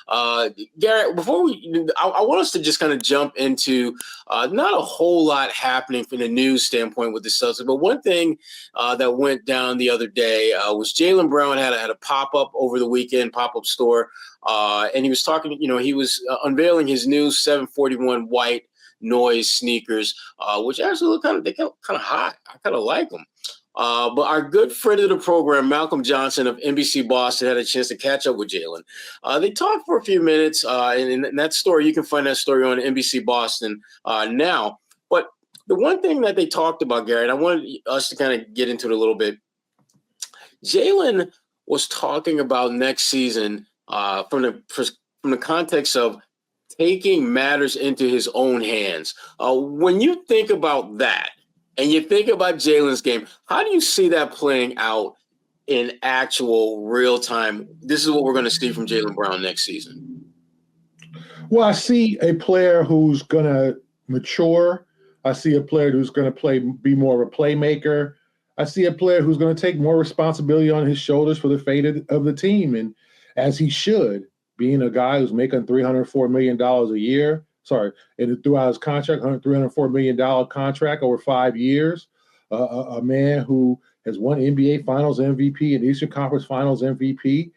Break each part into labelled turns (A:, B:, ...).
A: Garrett, I want us to just kind of jump into not a whole lot happening from the news standpoint with the Celtics, but one thing that went down the other day was Jaylen Brown had a pop-up over the weekend, pop-up store, and he was talking, he was unveiling his new 741 white noise sneakers, which actually look kind of hot. I kind of like them. But our good friend of the program, Malcolm Johnson of NBC Boston, had a chance to catch up with Jaylen. They talked for a few minutes, and in that story, you can find that story on NBC Boston now. But the one thing that they talked about, Gary, and I wanted us to kind of get into it a little bit, Jaylen was talking about next season from the context of taking matters into his own hands. When you think about that, and you think about Jaylen's game, how do you see that playing out in actual real time? This is what we're going to see from Jaylen Brown next season.
B: Well, I see a player who's going to mature. I see a player who's going to be more of a playmaker. I see a player who's going to take more responsibility on his shoulders for the fate of the team, and as he should, being a guy who's making $304 million a year. And throughout his contract, $304 million contract over 5 years, a man who has won NBA Finals MVP and Eastern Conference Finals MVP,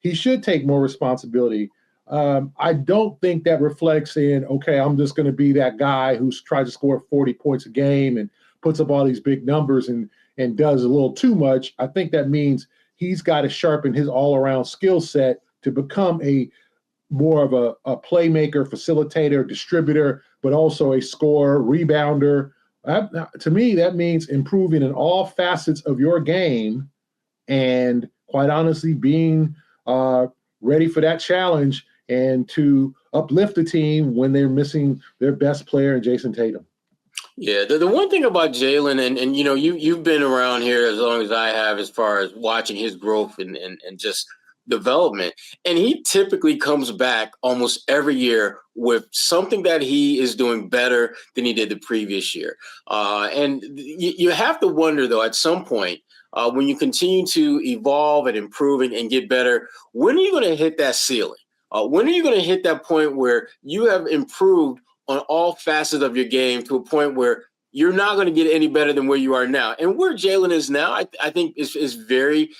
B: he should take more responsibility. I don't think that reflects in, okay, I'm just going to be that guy who's tried to score 40 points a game and puts up all these big numbers and does a little too much. I think that means he's got to sharpen his all-around skill set to become more of a playmaker, facilitator, distributor, but also a scorer, rebounder. To me, that means improving in all facets of your game and, quite honestly, being ready for that challenge and to uplift the team when they're missing their best player in Jason Tatum.
A: Yeah, the one thing about Jaylen, and you've been around here as long as I have as far as watching his growth and just development, and he typically comes back almost every year with something that he is doing better than he did the previous year. And you have to wonder, though, at some point, when you continue to evolve and improve and get better, when are you going to hit that ceiling? When are you going to hit that point where you have improved on all facets of your game to a point where you're not going to get any better than where you are now? And where Jaylen is now, I think is very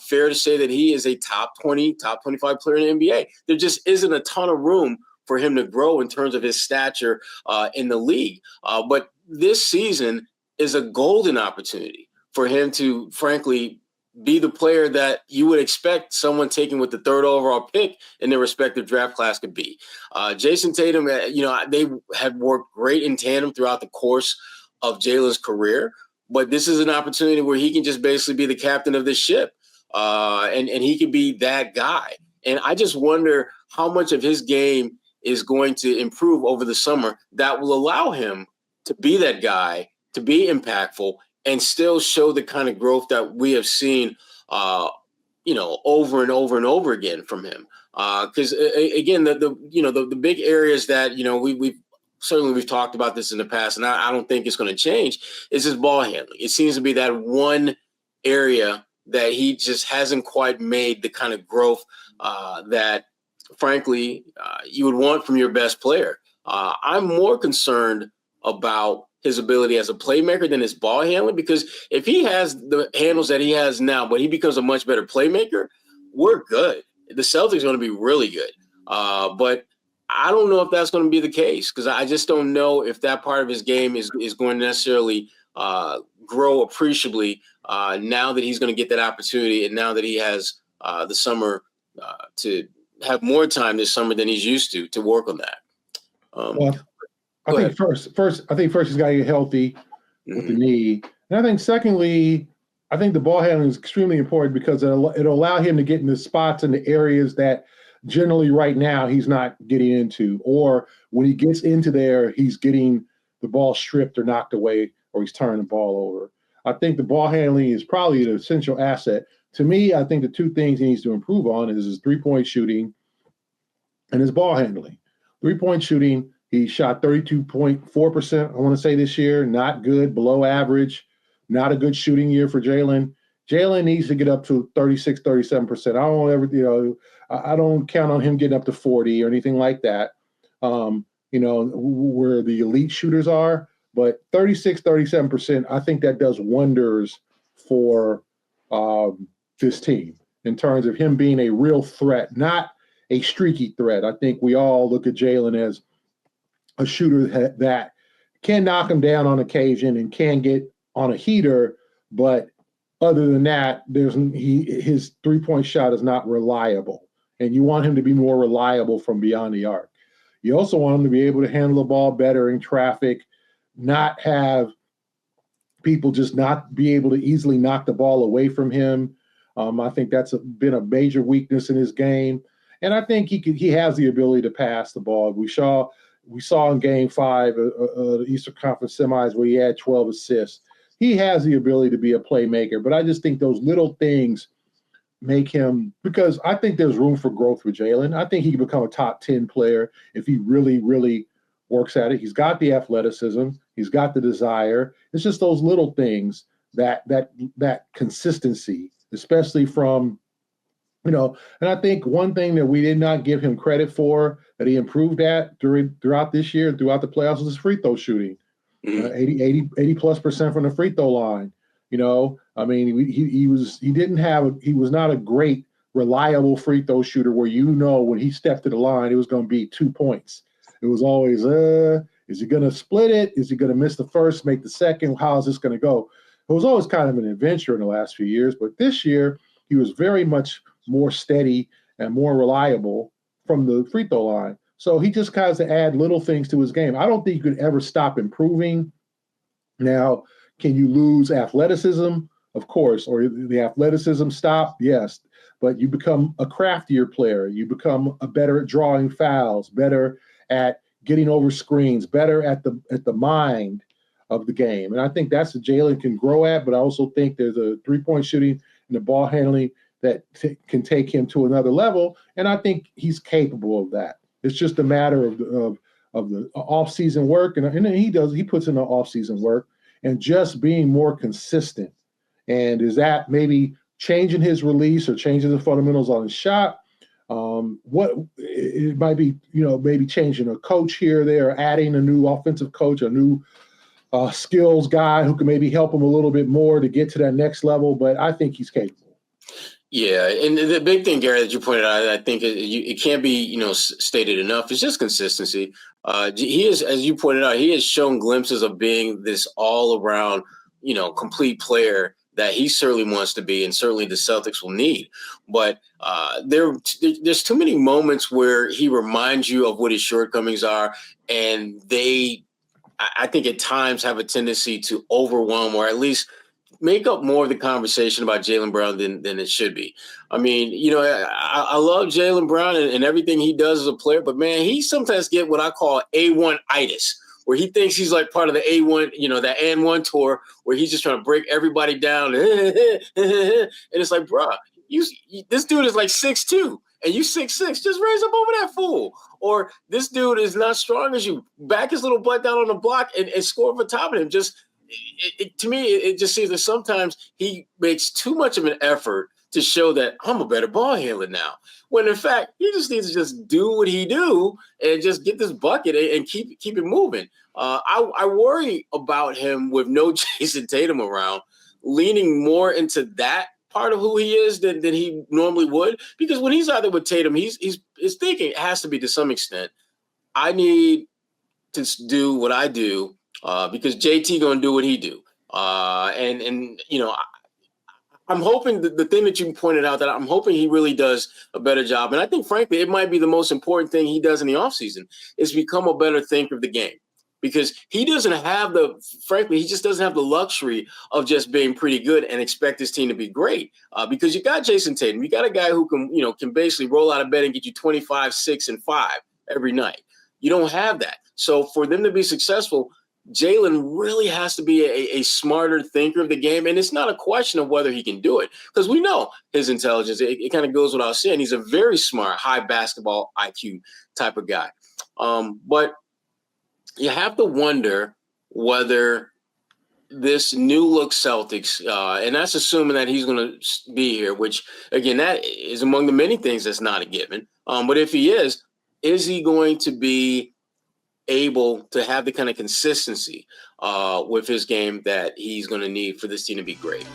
A: fair to say that he is a top 20, top 25 player in the NBA. There just isn't a ton of room for him to grow in terms of his stature in the league. But this season is a golden opportunity for him to, frankly, be the player that you would expect someone taken with the third overall pick in their respective draft class could be. Jason Tatum, they have worked great in tandem throughout the course of Jaylen's career, but this is an opportunity where he can just basically be the captain of this ship, and he can be that guy. And I just wonder how much of his game is going to improve over the summer that will allow him to be that guy, to be impactful, and still show the kind of growth that we have seen, over and over and over again from him. Because again, the big areas that we've talked about this in the past, and I don't think it's going to change, is his ball handling. It seems to be that one area that he just hasn't quite made the kind of growth that, frankly, you would want from your best player. I'm more concerned about his ability as a playmaker than his ball handling, because if he has the handles that he has now, but he becomes a much better playmaker, we're good. The Celtics are going to be really good. But I don't know if that's going to be the case, because I just don't know if that part of his game is going to necessarily grow appreciably now that he's going to get that opportunity, and now that he has the summer to have more time this summer than he's used to work on that.
B: I think first he's got to get healthy with the knee. And I think secondly, I think the ball handling is extremely important because it'll allow him to get into spots in the areas that generally right now he's not getting into, or when he gets into there, he's getting the ball stripped or knocked away, or he's turning the ball over. I think the ball handling is probably an essential asset. To me, I think the two things he needs to improve on is his three-point shooting and his ball handling. Three-point shooting, he shot 32.4%, I want to say, this year. Not good, below average, not a good shooting year for Jaylen. Jaylen needs to get up to 36, 37%. I don't ever, I don't count on him getting up to 40 or anything like that, where the elite shooters are. But 36, 37%, I think that does wonders for this team in terms of him being a real threat, not a streaky threat. I think we all look at Jaylen as a shooter that can knock him down on occasion and can get on a heater, but other than that, his three-point shot is not reliable, and you want him to be more reliable from beyond the arc. You also want him to be able to handle the ball better in traffic, not have people just not be able to easily knock the ball away from him. I think that's been a major weakness in his game, and I think he has the ability to pass the ball. We saw in Game 5 the Eastern Conference Semis where he had 12 assists. He has the ability to be a playmaker, but I just think those little things make him, because I think there's room for growth with Jaylen. I think he can become a top 10 player if he really, really works at it. He's got the athleticism. He's got the desire. It's just those little things, that consistency, especially from, and I think one thing that we did not give him credit for that he improved at throughout this year and throughout the playoffs was his free throw shooting. 80+% from the free throw line. I mean, he was not a great, reliable free throw shooter where when he stepped to the line, it was going to be 2 points. It was always, is he going to split it? Is he going to miss the first, make the second? How is this going to go? It was always kind of an adventure in the last few years, but this year he was very much more steady and more reliable from the free throw line. So he just kind of add little things to his game. I don't think you could ever stop improving. Now, can you lose athleticism? Of course. Or the athleticism stop? Yes. But you become a craftier player. You become better at drawing fouls, better at getting over screens, better at the mind of the game. And I think that's what Jaylen can grow at, but I also think there's a three-point shooting and the ball handling that can take him to another level. And I think he's capable of that. It's just a matter of the off-season work, and he puts in the off-season work and just being more consistent. And is that maybe changing his release or changing the fundamentals on his shot? What it might be, maybe changing a coach here or there, adding a new offensive coach, a new skills guy who can maybe help him a little bit more to get to that next level. But I think he's capable.
A: Yeah, and the big thing, Gary, that you pointed out, I think it can't be, stated enough. It's just consistency. He is, as you pointed out, he has shown glimpses of being this all-around, complete player that he certainly wants to be, and certainly the Celtics will need. But there's too many moments where he reminds you of what his shortcomings are, and I think at times have a tendency to overwhelm or at least make up more of the conversation about Jaylen Brown than it should be. I mean, I love Jaylen Brown and everything he does as a player, but man, he sometimes get what I call A1-itis, where he thinks he's like part of the A1, that AN1 tour, where he's just trying to break everybody down. And it's like, bruh, this dude is like 6'2", and you 6'6", just raise up over that fool. Or this dude is not strong as you. Back his little butt down on the block and score over top of him. To me, it just seems that sometimes he makes too much of an effort to show that I'm a better ball handler now. When in fact, he just needs to just do what he do and just get this bucket and keep it moving. I worry about him with no Jason Tatum around, leaning more into that part of who he is than he normally would. Because when he's out there with Tatum, his thinking has to be to some extent, I need to do what I do. Because JT gonna do what he do, and I'm hoping the thing that you pointed out, that I'm hoping he really does a better job, and I think frankly it might be the most important thing he does in the offseason is become a better thinker of the game, because he just doesn't have the luxury of just being pretty good and expect his team to be great, because you got Jason Tatum, you got a guy who can basically roll out of bed and get you 25, 6, and 5 every night. You don't have that, so for them to be successful, Jaylen really has to be a smarter thinker of the game. And it's not a question of whether he can do it, because we know his intelligence. It kind of goes without saying. He's a very smart, high basketball IQ type of guy. But you have to wonder whether this new look Celtics, and that's assuming that he's going to be here, which again, that is among the many things that's not a given. But if he is he going to be able to have the kind of consistency with his game that he's going to need for this team to be great?